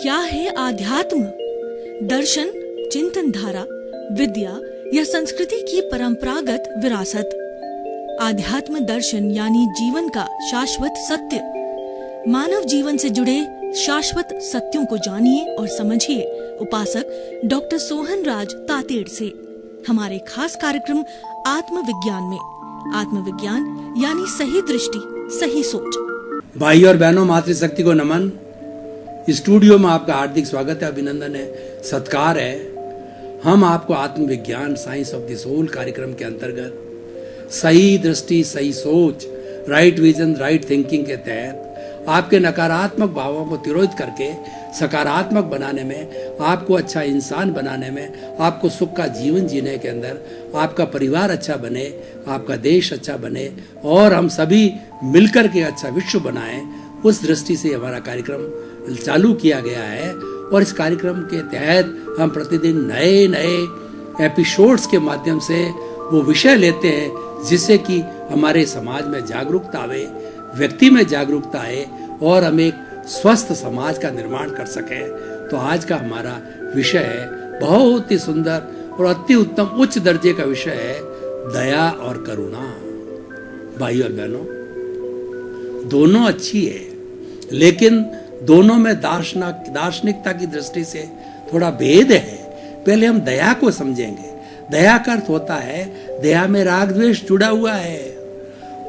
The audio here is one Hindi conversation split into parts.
क्या है आध्यात्म? दर्शन, चिंतन धारा, विद्या या संस्कृति की परंपरागत विरासत। आध्यात्म दर्शन यानी जीवन का शाश्वत सत्य। मानव जीवन से जुड़े शाश्वत सत्यों को जानिए और समझिए उपासक डॉक्टर सोहन राज तातेड़ से हमारे खास कार्यक्रम आत्मविज्ञान में। आत्मविज्ञान यानी सही दृष्टि, सही सोच। भाई और बहनों, मातृशक्ति को नमन। स्टूडियो में आपका हार्दिक स्वागत है, अभिनंदन है, सत्कार है। हम आपको आत्मविज्ञान साइंस ऑफ द सोल कार्यक्रम के अंतर्गत सही दृष्टि, सही सोच, राइट विजन, राइट थिंकिंग के तहत आपके नकारात्मक भावों को तिरोहित करके सकारात्मक बनाने में, आपको अच्छा इंसान बनाने में, आपको सुख का जीवन जीने के अंदर आपका परिवार अच्छा बने, आपका देश अच्छा बने और हम सभी मिलकर के अच्छा विश्व बनाएं, उस दृष्टि से हमारा कार्यक्रम चालू किया गया है। और इस कार्यक्रम के तहत हम प्रतिदिन नए नए एपिसोड्स के माध्यम से वो विषय लेते हैं जिससे कि हमारे समाज में जागरूकता आवे, व्यक्ति में जागरूकता आए और हम एक स्वस्थ समाज का निर्माण कर सकें। तो आज का हमारा विषय है बहुत ही सुंदर और अति उत्तम उच्च दर्जे का विषय है दया और करुणा। भाई और बहनों, दोनों अच्छी है, लेकिन दोनों में दार्शनिकता की दृष्टि से थोड़ा भेद है। पहले हम दया को समझेंगे। दया का अर्थ होता है, दया में राग द्वेष जुड़ा हुआ है।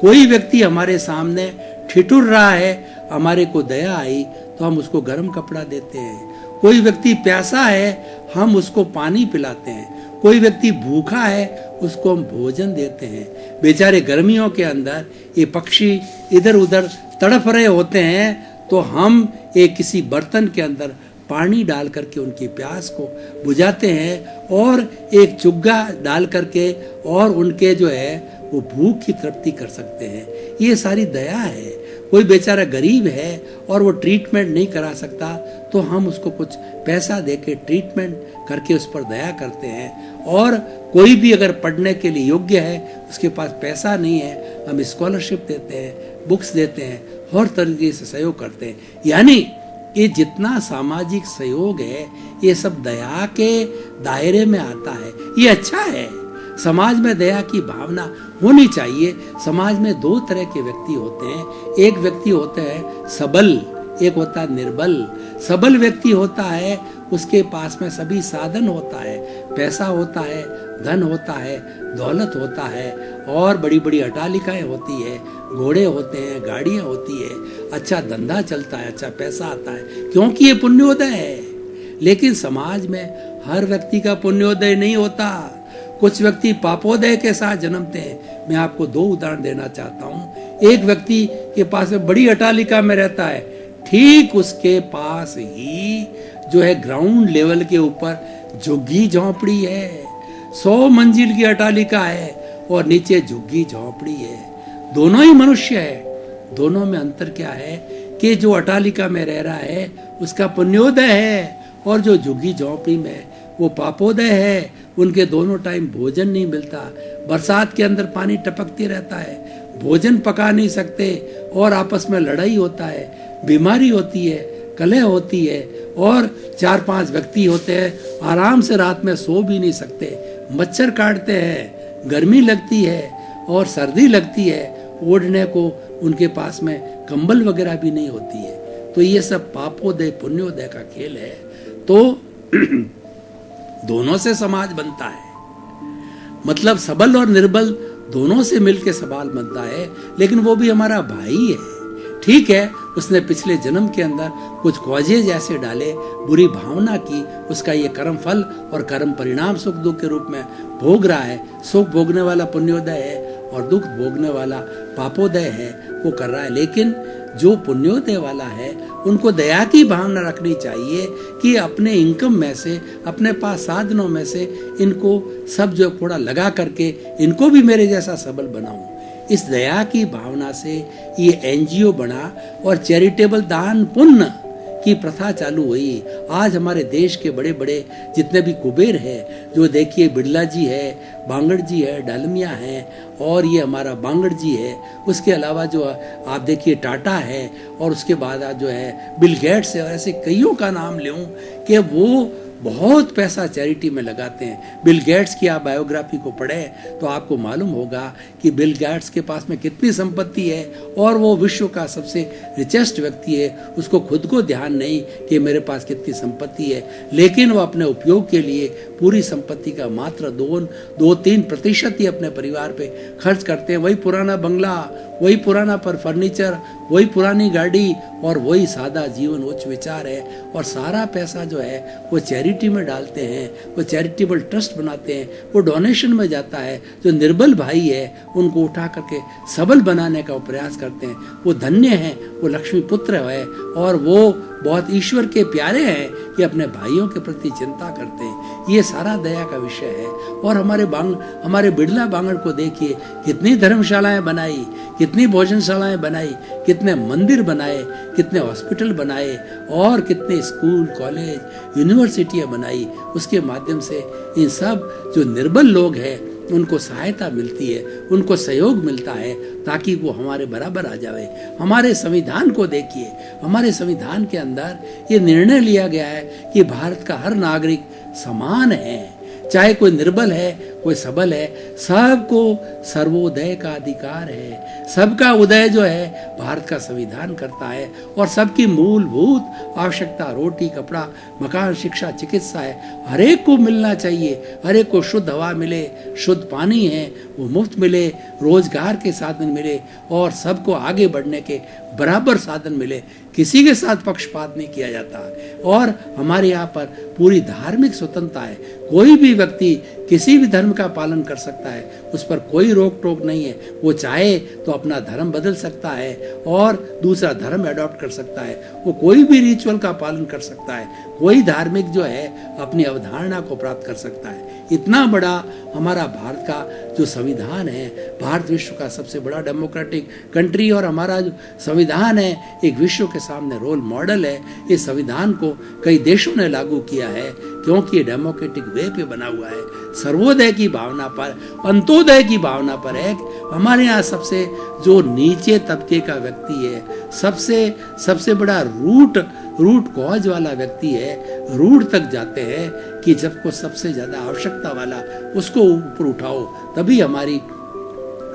कोई व्यक्ति हमारे सामने ठिठुर रहा है, हमारे को दया आई तो हम उसको गर्म कपड़ा देते हैं। कोई व्यक्ति प्यासा है, हम उसको पानी पिलाते हैं। कोई व्यक्ति भूखा है, उसको हम भोजन देते हैं। बेचारे गर्मियों के अंदर ये पक्षी इधर उधर तड़प रहे होते हैं, तो हम एक किसी बर्तन के अंदर पानी डाल करके उनकी प्यास को बुझाते हैं और एक चुग्गा डाल करके और उनके जो है वो भूख की तृप्ति कर सकते हैं। ये सारी दया है। कोई बेचारा गरीब है और वो ट्रीटमेंट नहीं करा सकता, तो हम उसको कुछ पैसा देके ट्रीटमेंट करके उस पर दया करते हैं। और कोई भी अगर पढ़ने के लिए योग्य है, उसके पास पैसा नहीं है, हम स्कॉलरशिप देते हैं, बुक्स देते हैं, हर तरीके से सहयोग करते हैं। यानी ये जितना सामाजिक सहयोग है, ये सब दया के दायरे में आता है। ये अच्छा है। समाज में दया की भावना होनी चाहिए। समाज में दो तरह के व्यक्ति होते हैं। एक व्यक्ति होता है सबल, एक होता है निर्बल। सबल व्यक्ति होता है, उसके पास में सभी साधन होता है, पैसा होता है, धन होता है, दौलत होता है और बड़ी बड़ी अट्टालिकाएं होती है, घोड़े होते हैं, गाड़ियां होती है, अच्छा धंधा चलता है, अच्छा पैसा आता है, क्योंकि ये पुण्योदय है। लेकिन समाज में हर व्यक्ति का पुण्योदय नहीं होता। कुछ व्यक्ति पापोदय के साथ जन्मते हैं। मैं आपको दो उदाहरण देना चाहता हूँ। एक व्यक्ति के पास में बड़ी अट्टालिका में रहता है, ठीक उसके पास ही जो है ग्राउंड लेवल के ऊपर झुग्गी झोंपड़ी है। 100 मंजिल की अट्टालिका है और नीचे झुग्गी झोंपड़ी है। दोनों ही मनुष्य है। दोनों में अंतर क्या है कि जो अट्टालिका में रह रहा है उसका पुण्योदय है और जो झुग्गी झोंपड़ी में वो पापोदय है। उनके दोनों टाइम भोजन नहीं मिलता, बरसात के अंदर पानी टपकती रहता है, भोजन पका नहीं सकते और आपस में लड़ाई होता है, बीमारी होती है, कलह होती है और 4-5 व्यक्ति होते हैं, आराम से रात में सो भी नहीं सकते, मच्छर काटते हैं, गर्मी लगती है और सर्दी लगती है, ओढ़ने को उनके पास में कंबल वगैरह भी नहीं होती है। तो ये सब पापोदय पुण्योदय का खेल है। तो दोनों से समाज बनता है। मतलब सबल और निर्बल दोनों से मिलकर समाज बनता है। लेकिन वो भी हमारा भाई है। ठीक है, उसने पिछले जन्म के अंदर कुछ कॉजेज ऐसे डाले, बुरी भावना की, उसका ये कर्म फल और कर्म परिणाम सुख दुख के रूप में भोग रहा है। सुख भोगने वाला पुण्योदय है और दुख भोगने वाला पापोदय है, वो कर रहा है। लेकिन जो पुण्योदय वाला है, उनको दया की भावना रखनी चाहिए कि अपने इनकम में से, अपने पास साधनों में से इनको सब जो थोड़ा लगा करके इनको भी मेरे जैसा सबल बनाऊं। इस दया की भावना से ये NGO बना और चैरिटेबल दान पुण्य की प्रथा चालू हुई। आज हमारे देश के बड़े बड़े जितने भी कुबेर हैं, जो देखिए बिरला जी है, बांगड़ जी है, डालमिया है, और ये हमारा बांगड़ जी है, उसके अलावा जो आप देखिए टाटा है, और उसके बाद जो है बिल गेट्स है, और ऐसे कईयों का नाम लूँ कि वो बहुत पैसा चैरिटी में लगाते हैं। बिल गेट्स की आप बायोग्राफी को पढ़ें तो आपको मालूम होगा कि बिल गेट्स के पास में कितनी संपत्ति है, और वो विश्व का सबसे रिचेस्ट व्यक्ति है। उसको खुद को ध्यान नहीं कि मेरे पास कितनी संपत्ति है, लेकिन वो अपने उपयोग के लिए पूरी संपत्ति का मात्र 2-3% ही अपने परिवार पे खर्च करते हैं। वही पुराना बंगला, वही पुराना पर फर्नीचर, वही पुरानी गाड़ी, और वही सादा जीवन, उच्च विचार है। और सारा पैसा जो है वो चैरिटी में डालते हैं, वो चैरिटेबल ट्रस्ट बनाते हैं, वो डोनेशन में जाता है। जो निर्बल भाई है उनको उठा करके सबल बनाने का प्रयास करते हैं। वो धन्य हैं, वो लक्ष्मी पुत्र है, और वो बहुत ईश्वर के प्यारे हैं कि अपने भाइयों के प्रति चिंता करते हैं। ये सारा दया का विषय है। और हमारे बिड़ला बांगड़ को देखिए, कितनी धर्मशालाएं बनाई, कितनी भोजनशालाएं बनाई, कितने मंदिर बनाए, कितने हॉस्पिटल बनाए, और कितने स्कूल, कॉलेज, यूनिवर्सिटियां बनाई। उसके माध्यम से इन सब जो निर्बल लोग हैं उनको सहायता मिलती है, उनको सहयोग मिलता है, ताकि वो हमारे बराबर आ जाए। हमारे संविधान को देखिए, हमारे संविधान के अंदर ये निर्णय लिया गया है कि भारत का हर नागरिक समान है, चाहे कोई निर्बल है, कोई सबल है, सबको सर्वोदय का अधिकार है। सबका उदय जो है भारत का संविधान करता है, और सबकी मूलभूत आवश्यकता रोटी, कपड़ा, मकान, शिक्षा, चिकित्सा है। हर एक को मिलना चाहिए, हर एक को शुद्ध हवा मिले, शुद्ध पानी है वो मुफ्त मिले, रोजगार के साधन मिले, और सबको आगे बढ़ने के बराबर साधन मिले। किसी के साथ पक्षपात नहीं किया जाता। और हमारे यहाँ पर पूरी धार्मिक स्वतंत्रता है। कोई भी व्यक्ति किसी भी धर्म का पालन कर सकता है, उस पर कोई रोक टोक नहीं है। वो चाहे तो अपना धर्म बदल सकता है और दूसरा धर्म अडॉप्ट कर सकता है। वो कोई भी रिचुअल का पालन कर सकता है, कोई धार्मिक जो है अपनी अवधारणा को प्राप्त कर सकता है। इतना बड़ा हमारा भारत का जो संविधान है, भारत विश्व का सबसे बड़ा डेमोक्रेटिक कंट्री, और हमारा जो संविधान है एक विश्व के सामने रोल मॉडल है। इस संविधान को कई देशों ने लागू किया है, क्योंकि ये डेमोक्रेटिक वे पे बना हुआ है, सर्वोदय की भावना पर, अंत्योदय की भावना पर है। हमारे यहाँ सबसे जो नीचे तबके का व्यक्ति है, सबसे बड़ा रूट कॉज वाला व्यक्ति है, रूट तक जाते हैं कि जब को सबसे ज्यादा आवश्यकता वाला उसको ऊपर उठाओ। तभी हमारी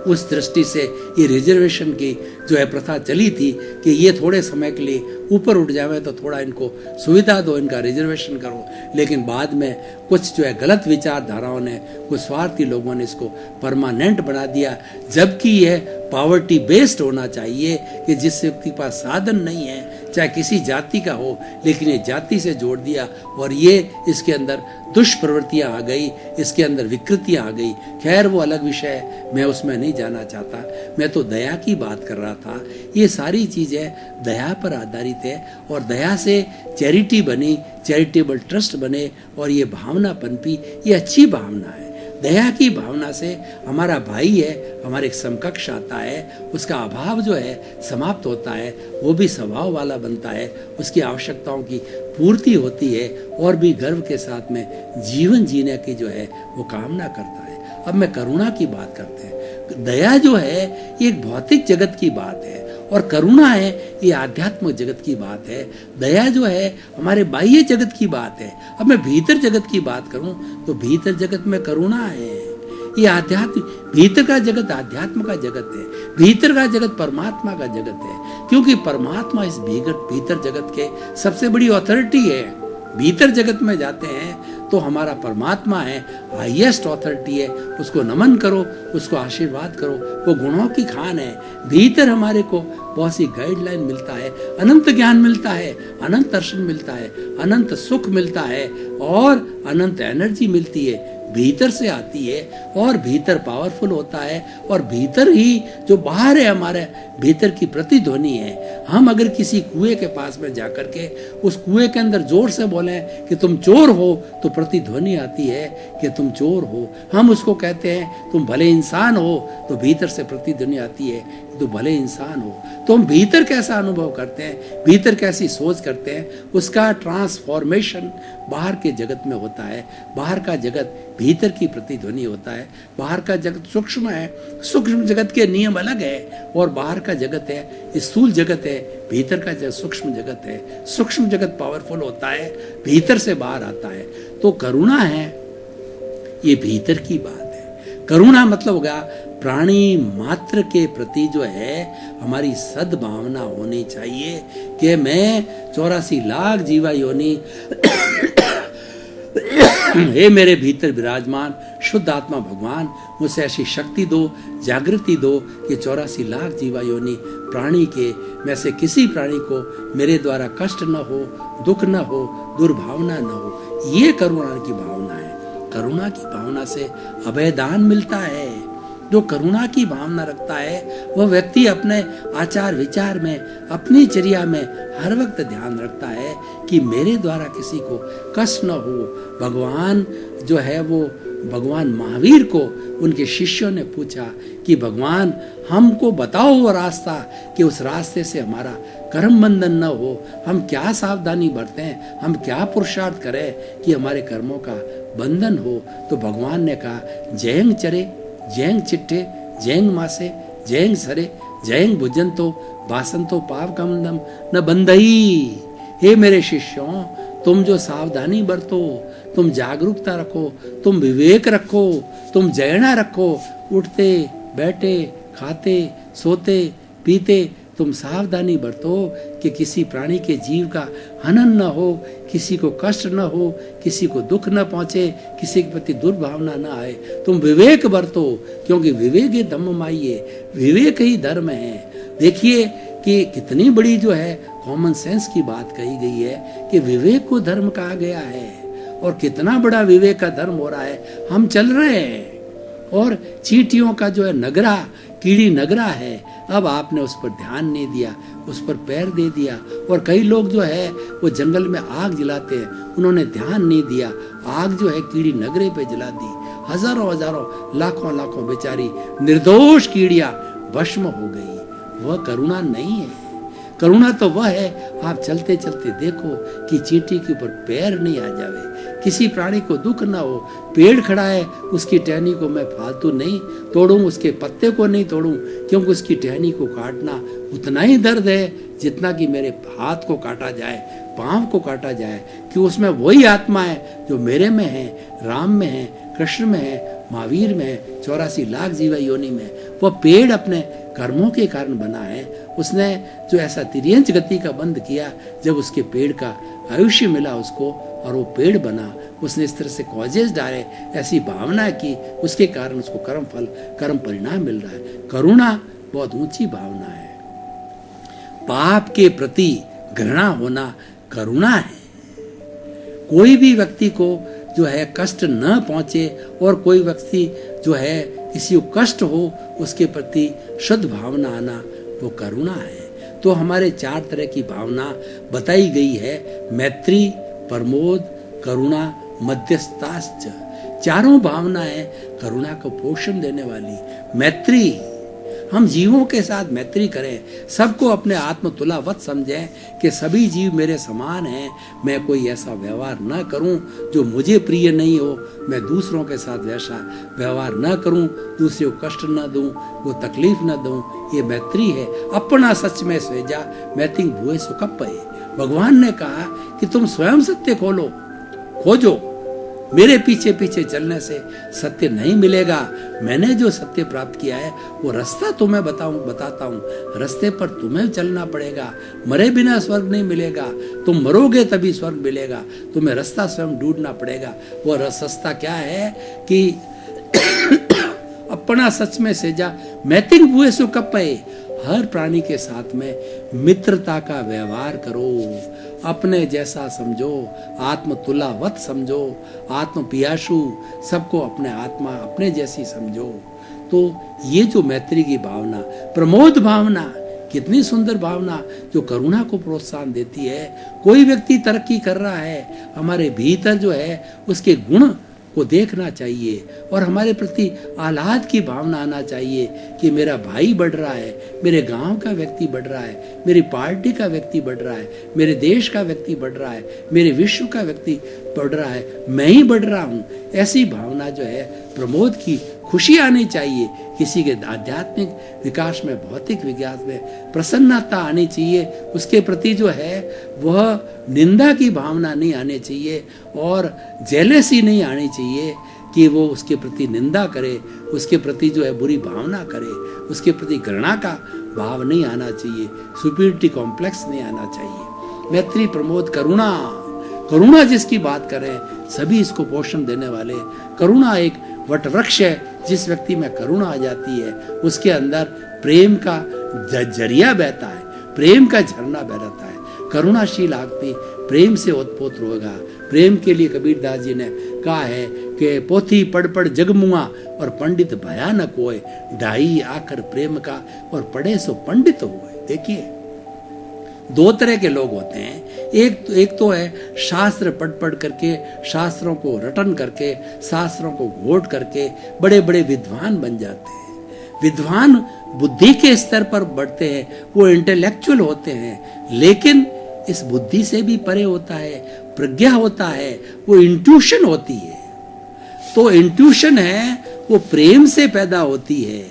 उस दृष्टि से ये रिजर्वेशन की जो है प्रथा चली थी कि ये थोड़े समय के लिए ऊपर उठ जाए तो थोड़ा इनको सुविधा दो, इनका रिजर्वेशन करो। लेकिन बाद में कुछ जो है गलत विचारधाराओं ने, कुछ स्वार्थी लोगों ने इसको परमानेंट बना दिया, जबकि यह पॉवर्टी बेस्ड होना चाहिए कि जिस व्यक्ति के पास साधन नहीं है, चाहे किसी जाति का हो, लेकिन ये जाति से जोड़ दिया, और ये इसके अंदर दुष्प्रवृत्तियां आ गई, इसके अंदर विकृतियां आ गई। खैर वो अलग विषय है, मैं उसमें नहीं जाना चाहता। मैं तो दया की बात कर रहा था। ये सारी चीजें दया पर आधारित है, और दया से चैरिटी बनी, चैरिटेबल ट्रस्ट बने, और ये भावना पनपी। ये अच्छी भावना है। दया की भावना से हमारा भाई है, हमारे एक समकक्ष आता है, उसका अभाव जो है समाप्त होता है, वो भी स्वभाव वाला बनता है, उसकी आवश्यकताओं की पूर्ति होती है, और भी गर्व के साथ में जीवन जीने की जो है वो कामना करता है। अब मैं करुणा की बात करते हैं। दया जो है ये एक भौतिक जगत की बात है, और करुणा है ये आध्यात्मिक जगत की बात है। दया जो है हमारे बाह्य जगत की बात है। अब मैं भीतर जगत की बात करूं तो भीतर जगत में करुणा है। ये आध्यात्म, भीतर का जगत आध्यात्म का जगत है, भीतर का जगत परमात्मा का जगत है, क्योंकि परमात्मा इस भीतर जगत के सबसे बड़ी अथॉरिटी है। भीतर जगत में जाते हैं तो हमारा परमात्मा है, हाईएस्ट अथॉरिटी है, उसको नमन करो, उसको आशीर्वाद करो। वो गुणों की खान है। भीतर हमारे को बहुत सी गाइडलाइन मिलता है, अनंत ज्ञान मिलता है, अनंत दर्शन मिलता है, अनंत सुख मिलता है, और अनंत एनर्जी मिलती है, भीतर से आती है, और भीतर पावरफुल होता है। और भीतर ही जो बाहर है हमारे भीतर की प्रतिध्वनि है। हम अगर किसी कुएं के पास में जाकर के उस कुएं के अंदर जोर से बोले कि तुम चोर हो, तो प्रतिध्वनि आती है कि तुम चोर हो। हम उसको कहते हैं तुम भले इंसान हो, तो भीतर से प्रतिध्वनि आती है तो भले इंसान हो। तो हम भीतर कैसा अनुभव करते हैं, भीतर कैसी सोच करते हैं, उसका ट्रांसफॉर्मेशन बाहर के जगत में होता है। बाहर का जगत भीतर की प्रतिध्वनि होता है। बाहर का जगत सूक्ष्म है, सूक्ष्म जगत के नियम अलग है, और बाहर का जगत है स्थूल जगत है, भीतर का जगत सूक्ष्म जगत है। सूक्ष्म जगत पावरफुल होता है, भीतर से बाहर आता है। तो करुणा है, ये भीतर की बात है। करुणा मतलब होगा प्राणी मात्र के प्रति जो है हमारी सद्भावना होनी चाहिए कि मैं 84 लाख जीवा योनि हे मेरे भीतर विराजमान शुद्ध आत्मा भगवान, मुझे ऐसी शक्ति दो, जागृति दो कि 84 लाख जीवा योनि प्राणी के में से किसी प्राणी को मेरे द्वारा कष्ट न हो, दुख न हो, दुर्भावना न हो। ये करुणा की भावना है। करुणा की भावना से अभयदान मिलता है। जो करुणा की भावना रखता है वह व्यक्ति अपने आचार विचार में, अपनी चर्या में हर वक्त ध्यान रखता है कि मेरे द्वारा किसी को कष्ट न हो। भगवान जो है वो भगवान महावीर को उनके शिष्यों ने पूछा कि भगवान हमको बताओ वो रास्ता कि उस रास्ते से हमारा कर्म बंधन न हो, हम क्या सावधानी बरतें, हम क्या पुरुषार्थ करें कि हमारे कर्मों का बंधन हो। तो भगवान ने कहा जयंग चरे जयंग चिट्ठे जयंग मासे जयंग सरे जयंग भुजंतो बासंतो पाप कमंदम न बंधई। हे मेरे शिष्यों, तुम जो सावधानी बरतो, तुम जागरूकता रखो, तुम विवेक रखो, तुम जयना रखो, उठते बैठे खाते सोते पीते तुम सावधानी बरतो कि किसी प्राणी के जीव का हनन न हो, किसी को कष्ट न हो, किसी को दुख न पहुंचे, किसी के प्रति दुर्भावना न आए। तुम विवेक बरतो, क्योंकि विवेक ही धम्ममाइये, विवेक ही धर्म है। देखिए कि कितनी बड़ी जो है कॉमन सेंस की बात कही गई है कि विवेक को धर्म कहा गया है, और कितना बड़ा विवेक का धर्म हो रहा है। हम चल रहे हैं और चींटियों का जो है नगरा, कीड़ी नगरा है, अब आपने उस पर ध्यान नहीं दिया, उस पर पैर दे दिया। और कई लोग जो है वो जंगल में आग जलाते हैं, उन्होंने ध्यान नहीं दिया, आग जो है कीड़ी नगरे पे जला दी। हजारों हजारों लाखों लाखों बेचारी निर्दोष कीड़ियां भस्म हो गई। वह करुणा नहीं है। करुणा तो वह है आप चलते चलते देखो कि चींटी के ऊपर पैर नहीं आ जावे, किसी प्राणी को दुख ना हो। पेड़ खड़ा है, उसकी टहनी को मैं फालतू नहीं तोड़ूं, उसके पत्ते को नहीं तोड़ूं, क्योंकि उसकी टहनी को काटना उतना ही दर्द है जितना कि मेरे हाथ को काटा जाए, पांव को काटा जाए। कि उसमें वही आत्मा है जो मेरे में है, राम में है, कृष्ण में है, महावीर में है, 84 लाख जीवा योनि में। वह पेड़ अपने कर्मों के कारण बना है। उसने जो ऐसा तिर्यंच गति का बंध किया, जब उसके पेड़ का आयुष्य मिला उसको और वो पेड़ बना, उसने इस तरह से कॉजेस डाले, ऐसी भावना की, उसके कारण उसको कर्म फल, कर्म परिणाम मिल रहा है। करुणा बहुत ऊंची भावना है। पाप के प्रति घृणा होना करुणा है। कोई भी व्यक्ति को जो है कष्ट न पहुंचे, और कोई व्यक्ति जो है किसी को कष्ट हो, उसके प्रति शुद्ध भावना आना, वो करुणा है। तो हमारे 4 तरह की भावना बताई गई है, मैत्री, प्रमोद, करुणा, मध्यस्थाश्च। चारों भावनाएं करुणा को पोषण देने वाली। मैत्री, हम जीवों के साथ मैत्री करें, सबको अपने आत्म तुलावत समझें कि सभी जीव मेरे समान हैं। मैं कोई ऐसा व्यवहार न करूं जो मुझे प्रिय नहीं हो, मैं दूसरों के साथ वैसा व्यवहार न करूं, दूसरे को कष्ट न दूं, वो तकलीफ न दूं। ये मैत्री है। अपना सच में स्वेजा मैतिंग भुए सुकप्पये। भगवान ने कहा कि तुम स्वयं सत्य खोजो, मेरे पीछे पीछे चलने से सत्य नहीं मिलेगा। मैंने जो सत्य प्राप्त किया है वो रास्ता तुम्हें बताता हूँ, रास्ते पर तुम्हें चलना पड़ेगा। मरे बिना स्वर्ग नहीं मिलेगा, तुम मरोगे तभी स्वर्ग मिलेगा, तुम्हें रास्ता स्वयं ढूंढना पड़ेगा। वो रास्ता क्या है कि अपना सच में सेजा मैतिंग भुए सुकप्पये। हर प्राणी के साथ में मित्रता का व्यवहार करो, अपने जैसा समझो, आत्म तुलावत समझो, आत्म पियासु, सबको अपने आत्मा अपने जैसी समझो। तो ये जो मैत्री की भावना, प्रमोद भावना, कितनी सुंदर भावना जो करुणा को प्रोत्साहन देती है। कोई व्यक्ति तरक्की कर रहा है, हमारे भीतर जो है उसके गुण को देखना चाहिए और हमारे प्रति आह्लाद की भावना आना चाहिए कि मेरा भाई बढ़ रहा है, मेरे गांव का व्यक्ति बढ़ रहा है, मेरी पार्टी का व्यक्ति बढ़ रहा है, मेरे देश का व्यक्ति बढ़ रहा है, मेरे विश्व का व्यक्ति बढ़ रहा है, मैं ही बढ़ रहा हूँ। ऐसी भावना जो है प्रमोद की, खुशी आनी चाहिए। किसी के आध्यात्मिक विकास में, भौतिक विकास में प्रसन्नता आनी चाहिए। उसके प्रति जो है वह निंदा की भावना नहीं आनी चाहिए और जेलसी नहीं आनी चाहिए कि वो उसके प्रति निंदा करे, उसके प्रति जो है बुरी भावना करे, उसके प्रति घृणा का भाव नहीं आना चाहिए, सुपीरियरिटी कॉम्प्लेक्स नहीं आना चाहिए। मैत्री, प्रमोद, करुणा, करुणा जिसकी बात करें सभी इसको पोषण देने वाले। करुणा एक वटवृक्ष है, जिस व्यक्ति में करुणा आ जाती है उसके अंदर प्रेम का जरिया बहता है, प्रेम का झरना बह रहता है। करुणाशील आदमी प्रेम से ओतप्रोत होगा। प्रेम के लिए कबीरदास जी ने कहा है कि पोथी पढ़ पढ़ जगमुआ और पंडित भया न कोय, ढाई आकर प्रेम का और पढ़े सो पंडित हुए। देखिए, दो तरह के लोग होते हैं। एक तो है शास्त्र पढ़ करके, शास्त्रों को रटन करके, शास्त्रों को घोट करके बड़े बड़े विद्वान बन जाते हैं। विद्वान बुद्धि के स्तर पर बढ़ते हैं, वो इंटेलेक्चुअल होते हैं, लेकिन इस बुद्धि से भी परे होता है, प्रज्ञा होता है, वो इंट्यूशन होती है। तो इंट्यूशन है वो प्रेम से पैदा होती है।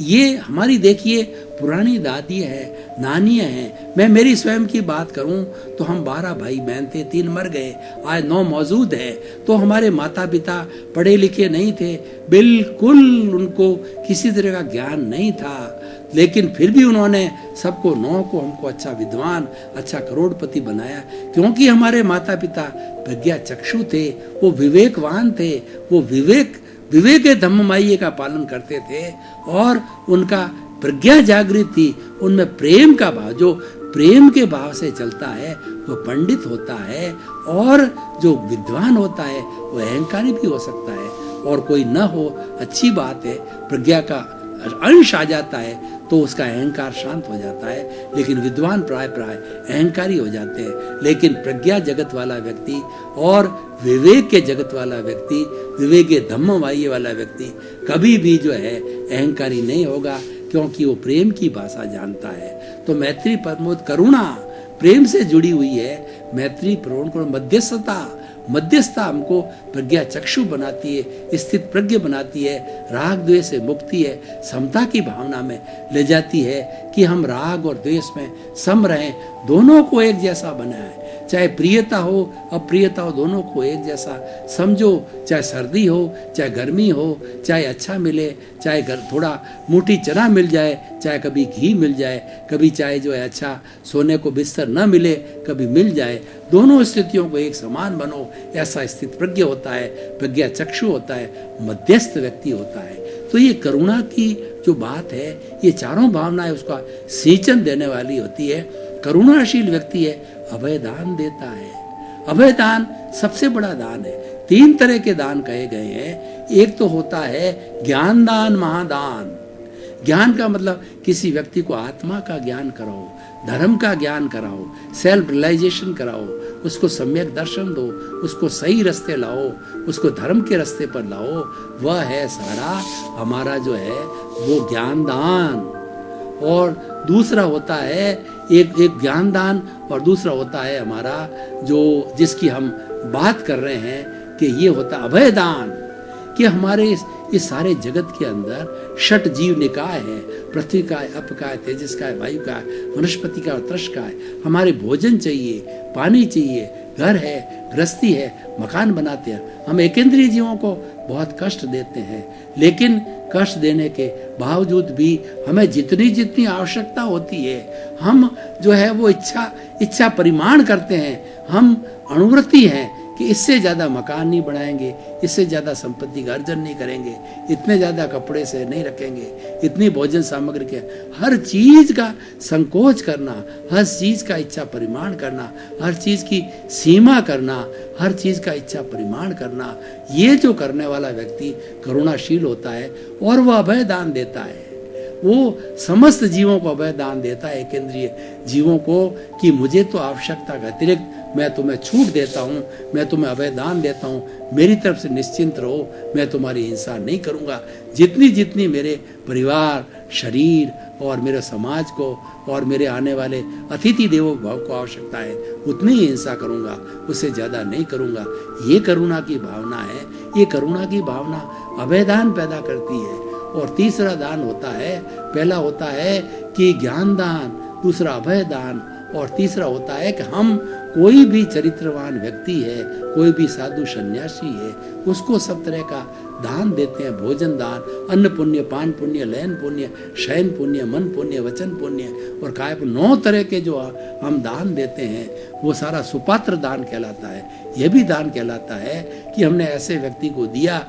ये हमारी देखिए पुरानी दादी है, नानियाँ हैं। मैं मेरी स्वयं की बात करूं तो हम 12 भाई बहन थे, 3 मर गए, आज 9 मौजूद हैं। तो हमारे माता पिता पढ़े लिखे नहीं थे, बिल्कुल उनको किसी तरह का ज्ञान नहीं था, लेकिन फिर भी उन्होंने सबको 9 को हमको अच्छा विद्वान, अच्छा करोड़पति बनाया, क्योंकि हमारे माता पिता प्रज्ञा चक्षु थे, वो विवेकवान थे, वो विवेक धम्ममाई का पालन करते थे और उनका प्रज्ञा जागृत थी। उनमें प्रेम का भाव, जो प्रेम के भाव से चलता है वो पंडित होता है, और जो विद्वान होता है वो अहंकारी भी हो सकता है। और कोई न हो, अच्छी बात है, प्रज्ञा का अंश आ जाता है तो उसका अहंकार शांत हो जाता है, लेकिन विद्वान प्राय अहंकारी हो जाते हैं। लेकिन प्रज्ञा जगत वाला व्यक्ति और विवेक के जगत वाला व्यक्ति, विवेक के धम्मवाई वाला व्यक्ति कभी भी जो है अहंकारी नहीं होगा, क्योंकि वो प्रेम की भाषा जानता है। तो मैत्री, प्रमोद, करुणा प्रेम से जुड़ी हुई है। मैत्री, प्रमोद, मध्यस्थता हमको प्रज्ञा चक्षु बनाती है, स्थित प्रज्ञ बनाती है, राग द्वेष से मुक्ति है, समता की भावना में ले जाती है कि हम राग और द्वेष में सम रहें, दोनों को एक जैसा बनाएं। चाहे प्रियता हो अप्रियता हो, दोनों को एक जैसा समझो। चाहे सर्दी हो, चाहे गर्मी हो, चाहे अच्छा मिले, चाहे थोड़ा मुट्ठी चना मिल जाए, चाहे कभी घी मिल जाए, कभी चाहे जो है अच्छा सोने को बिस्तर न मिले, कभी मिल जाए, दोनों स्थितियों को एक समान बनो, ऐसा स्थित प्रज्ञ होता है, प्रज्ञा चक्षु होता है, मध्यस्थ व्यक्ति होता है। तो ये करुणा की जो बात है, ये चारों भावनाएं उसका सिंचन देने वाली होती है। करुणाशील व्यक्ति है, अभय दान देता है। अभय दान सबसे बड़ा दान है। 3 तरह के दान कहे गए हैं। एक तो होता है ज्ञान दान, महादान। ज्ञान का मतलब किसी व्यक्ति को आत्मा का ज्ञान कराओ, धर्म का ज्ञान कराओ, सेल्फ रियलाइजेशन कराओ, उसको सम्यक दर्शन दो, उसको सही रास्ते लाओ, उसको धर्म के रास्ते पर लाओ। वह है सारा हमारा जो है वो ज्ञान दान। और दूसरा होता है एक ज्ञान दान, और दूसरा होता है हमारा जो जिसकी हम बात कर रहे हैं कि ये होता अभय दान, कि हमारे इस सारे जगत के अंदर 6 जीव निकाय है, पृथ्वी का है, अप का है, तेजस का है, वायु का है, वनस्पति का और तृष का है। हमारे भोजन चाहिए, पानी चाहिए, घर है, गृहस्थी है, मकान बनाते हैं। हम एकेंद्रीय जीवों को बहुत कष्ट देते हैं, लेकिन कष्ट देने के बावजूद भी हमें जितनी आवश्यकता होती है, हम जो है वो इच्छा परिमाण करते हैं। हम अनुवृत्ति हैं कि इससे ज़्यादा मकान नहीं बनाएंगे, इससे ज़्यादा संपत्ति का अर्जन नहीं करेंगे, इतने ज़्यादा कपड़े से नहीं रखेंगे, इतनी भोजन सामग्री के, हर चीज़ का संकोच करना, हर चीज़ का इच्छा परिमाण करना, हर चीज़ की सीमा करना, हर चीज़ का इच्छा परिमाण करना, ये जो करने वाला व्यक्ति करुणाशील होता है और वह अभय दान देता है। वो समस्त जीवों को अभय दान देता है, एक इंद्रिय जीवों को, कि मुझे तो आवश्यकता के अतिरिक्त मैं तुम्हें छूट देता हूँ, मैं तुम्हें अभय दान देता हूँ, मेरी तरफ से निश्चिंत रहो, मैं तुम्हारी हिंसा नहीं करूँगा। जितनी जितनी मेरे परिवार, शरीर और मेरे समाज को और मेरे आने वाले अतिथि देवो भाव को आवश्यकता है, उतनी ही हिंसा करूँगा, उससे ज़्यादा नहीं करूँगा। ये करुणा की भावना है। ये करुणा की भावना अभय दान पैदा करती है। और तीसरा दान होता है, पहला होता है कि ज्ञान दान, दूसरा अभय दान, और तीसरा होता है कि हम कोई भी चरित्रवान व्यक्ति है, कोई भी साधु सन्यासी है, उसको सब तरह का दान देते हैं। भोजन दान, अन्न पुण्य, पान पुण्य, लयन पुण्य, शयन पुण्य, मन पुण्य, वचन पुण्य और काय 9 तरह के जो हम दान देते हैं, वो सारा सुपात्र दान कहलाता है। यह भी दान कहलाता है कि हमने ऐसे व्यक्ति को दिया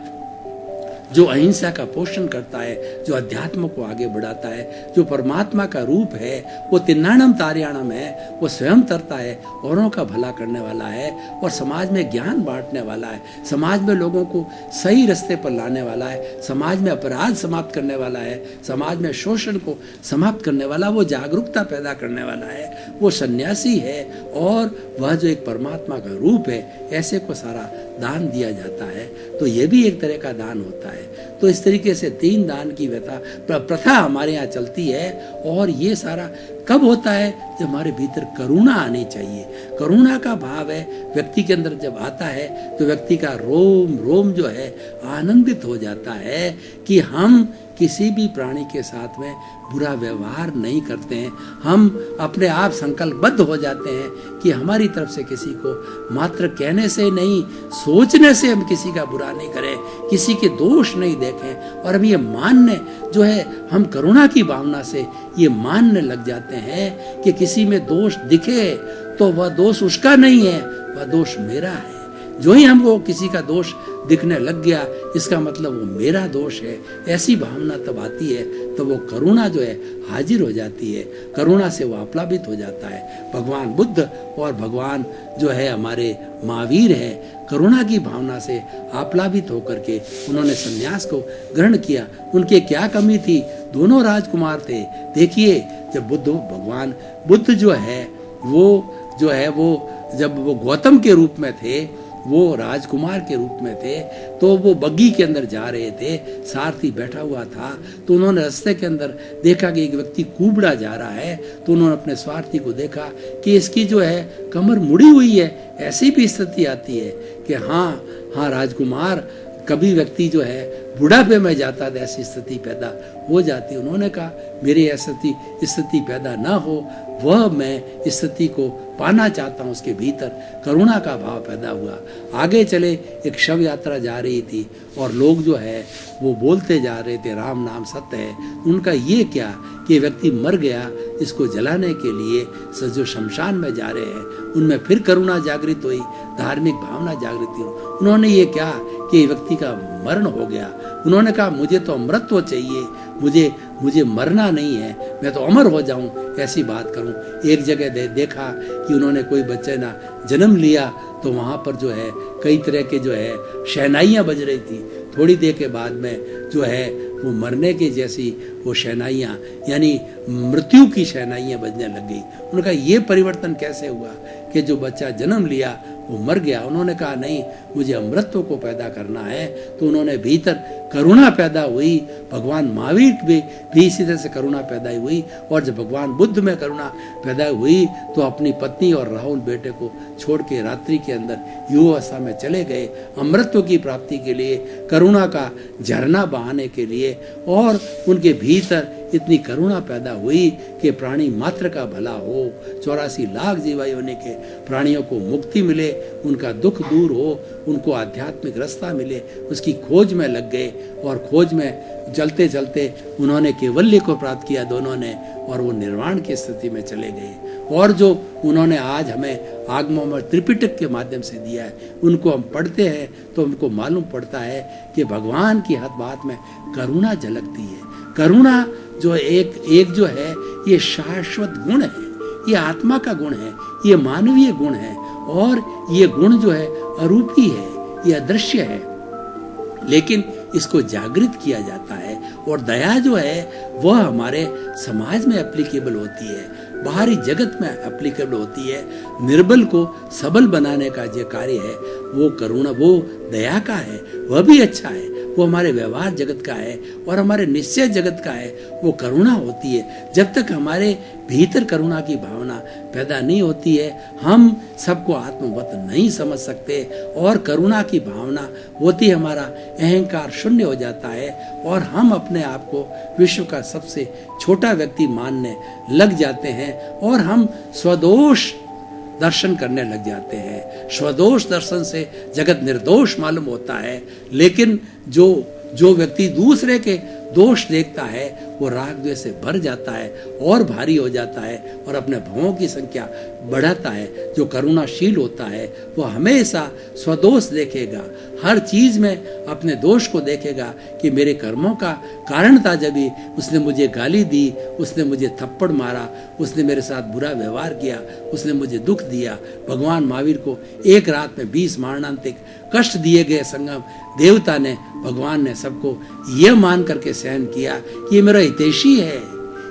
जो अहिंसा का पोषण करता है, जो अध्यात्म को आगे बढ़ाता है, जो परमात्मा का रूप है, वो तिन्नाणम तार्याणम है, वो स्वयं तरता है, औरों का भला करने वाला है और समाज में ज्ञान बांटने वाला है, समाज में लोगों को सही रास्ते पर लाने वाला है, समाज में अपराध समाप्त करने वाला है, समाज में शोषण को समाप्त करने वाला, वो जागरूकता पैदा करने वाला है, वो सन्यासी है और वह जो एक परमात्मा का रूप है, ऐसे को सारा दान दिया जाता है। तो ये भी एक तरह का दान होता है। तो इस तरीके से 3 दान की प्रथा हमारे यहाँ चलती है। और ये सारा कब होता है? जब हमारे भीतर करुणा आनी चाहिए। करुणा का भाव है व्यक्ति के अंदर जब आता है तो व्यक्ति का रोम रोम जो है आनंदित हो जाता है कि हम किसी भी प्राणी के साथ में बुरा व्यवहार नहीं करते हैं। हम अपने आप संकल्पबद्ध हो जाते हैं कि हमारी तरफ से किसी को मात्र कहने से नहीं, सोचने से हम किसी का बुरा नहीं करें, किसी के दोष नहीं देखें। और हम ये मानने जो है, हम करुणा की भावना से ये मानने लग जाते हैं कि किसी में दोष दिखे तो वह दोष उसका नहीं है, वह दोष मेरा है। जो ही हमको किसी का दोष दिखने लग गया, इसका मतलब वो मेरा दोष है, ऐसी भावना तब आती है, तो वो करुणा जो है हाजिर हो जाती है। करुणा से वो आप्लावित हो जाता है। भगवान बुद्ध और भगवान जो है हमारे महावीर है, करुणा की भावना से आप्लावित होकर के उन्होंने संन्यास को ग्रहण किया। उनके क्या कमी थी? दोनों राजकुमार थे। देखिए, जब भगवान बुद्ध जो है वो जब वो गौतम के रूप में थे, वो राजकुमार के रूप में थे, तो वो बग्गी के अंदर जा रहे थे, सारथी बैठा हुआ था। तो उन्होंने रास्ते के अंदर देखा कि एक व्यक्ति कुबड़ा जा रहा है। तो उन्होंने अपने सारथी को देखा कि इसकी जो है कमर मुड़ी हुई है। ऐसी भी स्थिति आती है कि हाँ राजकुमार, कभी व्यक्ति जो है बुढ़ापे में जाता है, ऐसी स्थिति पैदा हो जाती। उन्होंने कहा मेरी ऐसी स्थिति पैदा ना हो, वह मैं स्थिति को पाना चाहता हूँ। उसके भीतर करुणा का भाव पैदा हुआ। आगे चले, एक शव यात्रा जा रही थी और लोग जो है वो बोलते जा रहे थे राम नाम सत्य है। उनका ये क्या कि व्यक्ति मर गया, इसको जलाने के लिए जो शमशान में जा रहे हैं, उनमें फिर करुणा जागृत हुई, धार्मिक भावना जागृत हुई। उन्होंने ये क्या कि व्यक्ति का मरण हो गया। उन्होंने कहा मुझे तो अमरत्व चाहिए, मुझे मरना नहीं है, मैं तो अमर हो जाऊं, ऐसी बात करूं। एक जगह देखा कि उन्होंने कोई बच्चे ना जन्म लिया, तो वहां पर जो है कई तरह के जो है शहनाइयां बज रही थी। थोड़ी देर के बाद में जो है वो मरने की जैसी वो शहनाइयां, यानी मृत्यु की शहनाइयां बजने लग गई। उन्होंने कहा ये परिवर्तन कैसे हुआ कि जो बच्चा जन्म लिया वो मर गया। उन्होंने कहा नहीं, मुझे अमृतत्व को पैदा करना है। तो उन्होंने भीतर करुणा पैदा हुई। भगवान महावीर भी इसी तरह से करुणा पैदा हुई। और जब भगवान बुद्ध में करुणा पैदा हुई तो अपनी पत्नी और राहुल बेटे को छोड़ के रात्रि के अंदर युवावस्था में चले गए, अमृतत्व की प्राप्ति के लिए, करुणा का झरना बहाने के लिए। और उनके भीतर इतनी करुणा पैदा हुई कि प्राणी मात्र का भला हो, 84 लाख जीवायोनि के प्राणियों को मुक्ति मिले, उनका दुख दूर हो, उनको आध्यात्मिक रास्ता मिले, उसकी खोज में लग गए। और खोज में चलते चलते उन्होंने केवल्य को प्राप्त किया दोनों ने, और वो निर्वाण की स्थिति में चले गए। और जो उन्होंने आज हमें आगमों में त्रिपिटक के माध्यम से दिया है, उनको हम पढ़ते हैं तो हमको मालूम पड़ता है कि भगवान की हर बात में करुणा झलकती है। करुणा जो एक जो है ये शाश्वत गुण है, ये आत्मा का गुण है, ये मानवीय गुण है। और ये गुण जो है अरूपी है, ये अदृश्य है, लेकिन इसको जागृत किया जाता है। और दया जो है वह हमारे समाज में एप्लीकेबल होती है, बाहरी जगत में एप्लीकेबल होती है। निर्बल को सबल बनाने का जो कार्य है वो करुणा, वो दया का है, वह भी अच्छा है। वो हमारे व्यवहार जगत का है और हमारे निश्चय जगत का है, वो करुणा होती है। जब तक हमारे भीतर करुणा की भावना पैदा नहीं होती है, हम सबको आत्मवत नहीं समझ सकते। और करुणा की भावना होती हमारा अहंकार शून्य हो जाता है और हम अपने आप को विश्व का सबसे छोटा व्यक्ति मानने लग जाते हैं और हम स्वदोष दर्शन करने लग जाते हैं। स्वदोष दर्शन से जगत निर्दोष मालूम होता है, लेकिन जो व्यक्ति दूसरे के दोष देखता है वो राग द्वेष से भर जाता है और भारी हो जाता है और अपने भवों की संख्या बढ़ाता है। जो करुणाशील होता है वो हमेशा स्वदोष देखेगा, हर चीज में अपने दोष को देखेगा कि मेरे कर्मों का कारण था। जब भी उसने मुझे गाली दी, उसने मुझे थप्पड़ मारा, उसने मेरे साथ बुरा व्यवहार किया, उसने मुझे दुख दिया। भगवान महावीर को एक रात में 20 मारणांतिक कष्ट दिए गए संगम देवता ने, भगवान ने सबको यह मान करके सहन किया कि ये मेरा हितैषी है,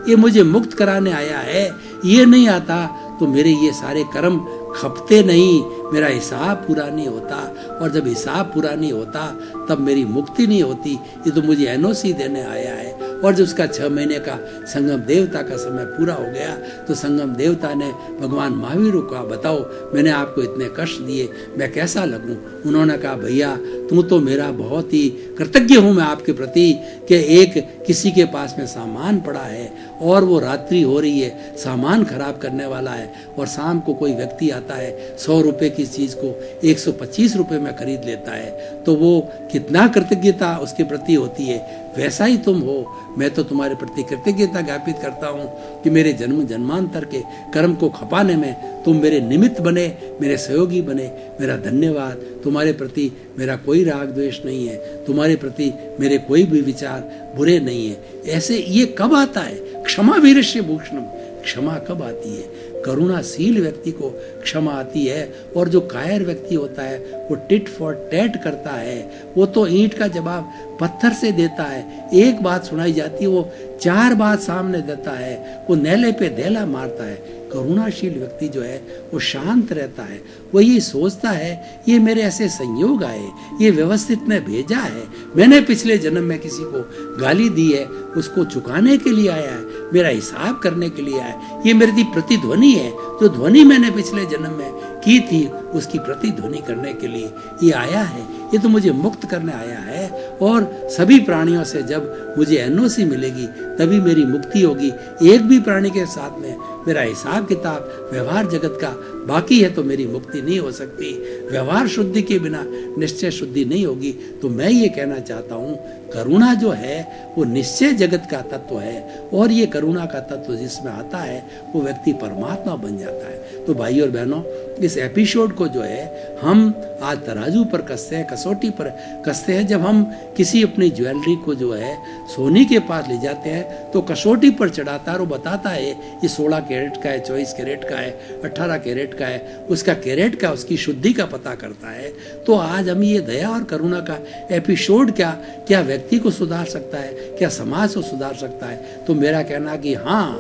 ये मुझे मुक्त कराने आया है। ये नहीं आता तो मेरे ये सारे कर्म खपते नहीं, मेरा हिसाब पूरा नहीं होता। और जब हिसाब पूरा नहीं होता तब मेरी मुक्ति नहीं होती। ये तो मुझे एनओसी देने आया है। और जब उसका 6 महीने का संगम देवता का समय पूरा हो गया तो संगम देवता ने भगवान महावीर को कहा, बताओ मैंने आपको इतने कष्ट दिए, मैं कैसा लगूं? उन्होंने कहा, भैया तुम तो मेरा बहुत ही कृतज्ञ हूं मैं आपके प्रति कि एक किसी के पास में सामान पड़ा है और वो रात्रि हो रही है, सामान खराब करने वाला है और शाम को कोई व्यक्ति आता है 100 रुपए की चीज को 125 रुपए में खरीद लेता है, तो वो कितना कृतज्ञता उसके प्रति होती है। वैसा ही तुम हो। मैं तो तुम्हारे प्रति कृतज्ञता ज्ञापित करता हूँ कि मेरे जन्म जन्मांतर के कर्म को खपाने में तुम मेरे निमित्त बने, मेरे सहयोगी बने। मेरा धन्यवाद। तुम्हारे प्रति मेरा कोई राग द्वेष नहीं है, तुम्हारे प्रति मेरे कोई भी विचार बुरे नहीं है। ऐसे ये कब आता है? क्षमा वीरस्य भूषणम। क्षमा कब आती है? करुणाशील व्यक्ति को क्षमा आती है। और जो कायर व्यक्ति होता है वो टिट फॉर टैट करता है, वो तो ईंट का जवाब पत्थर से देता है। एक बात सुनाई जाती है वो 4 बात सामने देता है, वो नेले पे धेला मारता है। करुणाशील व्यक्ति जो है वो शांत रहता है, वो ये सोचता है ये मेरे ऐसे संयोग आए, ये व्यवस्थित में भेजा है, मैंने पिछले जन्म में किसी को गाली दी है, उसको चुकाने के लिए आया है, मेरा हिसाब करने के लिए आया है। ये मेरी प्रतिध्वनि है, जो ध्वनि मैंने पिछले जन्म में की थी उसकी प्रतिध्वनि करने के लिए ये आया है। ये तो मुझे मुक्त करने आया है। और सभी प्राणियों से जब मुझे एनओसी मिलेगी तभी मेरी मुक्ति होगी। एक भी प्राणी के साथ में मेरा हिसाब किताब व्यवहार जगत का बाकी है तो मेरी मुक्ति नहीं हो सकती। व्यवहार शुद्धि के बिना निश्चय शुद्धि नहीं होगी। तो मैं ये कहना चाहता हूँ, करुणा जो है वो निश्चय जगत का तत्व है और ये करुणा का तत्व जिसमें आता है वो व्यक्ति परमात्मा बन जाता है। तो भाई और बहनों, इस एपिसोड को जो है हम आज तराजू पर कसते हैं, कसौटी पर कसते हैं। जब हम किसी अपनी ज्वेलरी को जो है सोनी के पास ले जाते हैं तो कसौटी पर चढ़ाता है और बताता है ये 16 कैरेट का है, 24 कैरेट का है, 18 कैरेट का है। उसका कैरेट का, उसकी शुद्धि का पता करता है। तो आज हम ये दया और करुणा का एपिसोड क्या व्यक्ति को सुधार सकता है, क्या समाज को सुधार सकता है? तो मेरा कहना कि हाँ,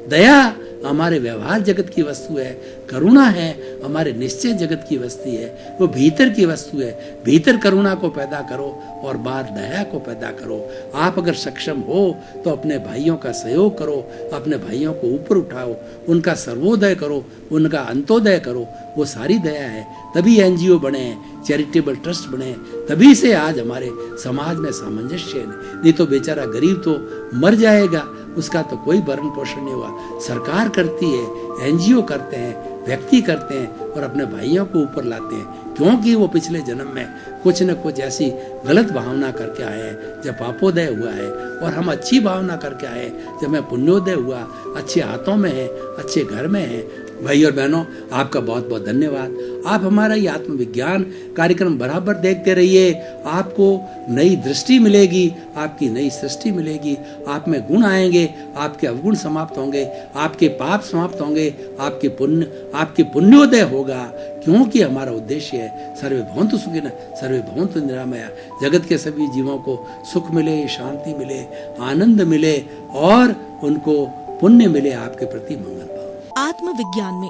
दया हमारे व्यवहार जगत की वस्तु है, करुणा है हमारे निश्चय जगत की वस्तु है, वो भीतर की वस्तु है। भीतर करुणा को पैदा करो और बाहर दया को पैदा करो। आप अगर सक्षम हो तो अपने भाइयों का सहयोग करो, अपने भाइयों को ऊपर उठाओ, उनका सर्वोदय करो, उनका अंत्योदय करो। वो सारी दया है, तभी एनजीओ बने, चैरिटेबल ट्रस्ट बने, तभी से आज हमारे समाज में सामंजस्य है। नहीं तो बेचारा गरीब तो मर जाएगा, उसका तो कोई भरण पोषण नहीं हुआ। सरकार करती है, एनजीओ करते हैं, व्यक्ति करते हैं और अपने भाइयों को ऊपर लाते हैं, क्योंकि वो पिछले जन्म में कुछ न कुछ ऐसी गलत भावना करके आए हैं जब पापोदय हुआ है, और हम अच्छी भावना करके आए जब मैं पुण्योदय हुआ, अच्छे हाथों में है, अच्छे घर में है। भाई और बहनों, आपका बहुत बहुत धन्यवाद। आप हमारा ये आत्मविज्ञान कार्यक्रम बराबर देखते रहिए। आपको नई दृष्टि मिलेगी, आपकी नई सृष्टि मिलेगी, आप में गुण आएंगे, आपके अवगुण समाप्त होंगे, आपके पाप समाप्त होंगे, आपके पुण्योदय होगा। क्योंकि हमारा उद्देश्य है सर्वे भवन्तु सुखिनः सर्वे भवन्तु निरामया, जगत के सभी जीवों को सुख मिले, शांति मिले, आनंद मिले और उनको पुण्य मिले, आपके प्रति मंगल भाव। आत्मविज्ञान में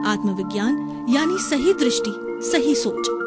आत्मविज्ञान यानी सही दृष्टि, सही सोच।